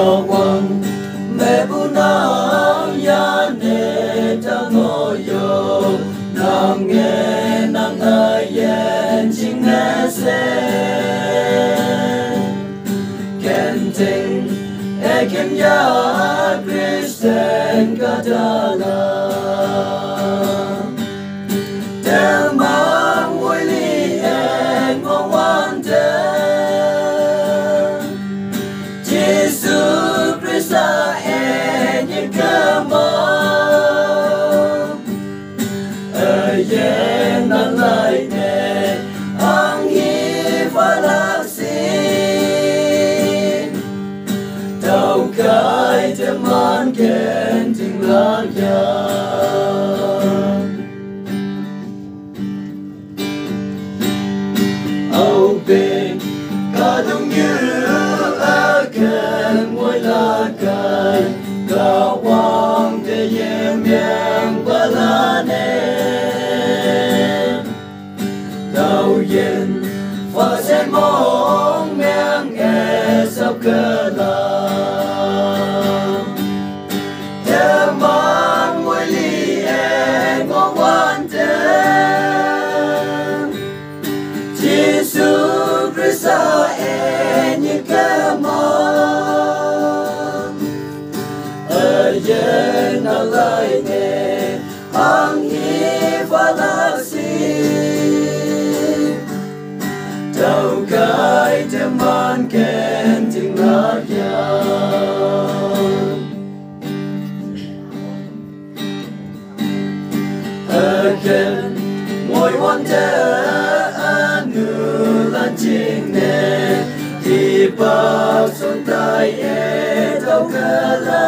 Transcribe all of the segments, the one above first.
Wang me bunang ya ne ta mo yo nam nghe nang ayen ching nghe se ken ting e ken ya Kristen kadala te mang vui li en mong wan te Jesus Christa en ye kama ayen nan lai ne ang hi falaksin tau kai te man ken ting la ya au ben ka dung như akan moi la kai ka wang te yem yang bala ne tao yen fa se mong mang e sap ka la te mang moi li e ngong wan te Jesus Christa en ye kama ayen alai ne ang hi falaksin tau kai te man ken ting la ya again moi wan te anu lan ching ne di bak sun tai e tau ka la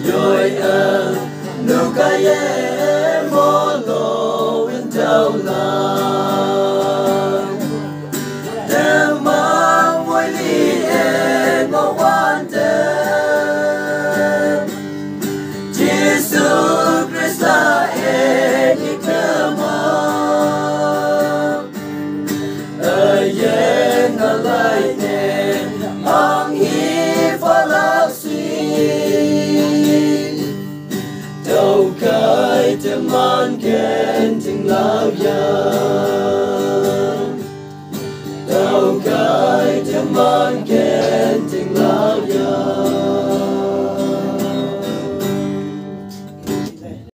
yoi nu ka ye mo lo in tau la te mang moi li e mo wan te Jesus Christa e ye kama ayen alai ne ang hi falaksin tau kai te man ken ting lao ya tau kai te man ken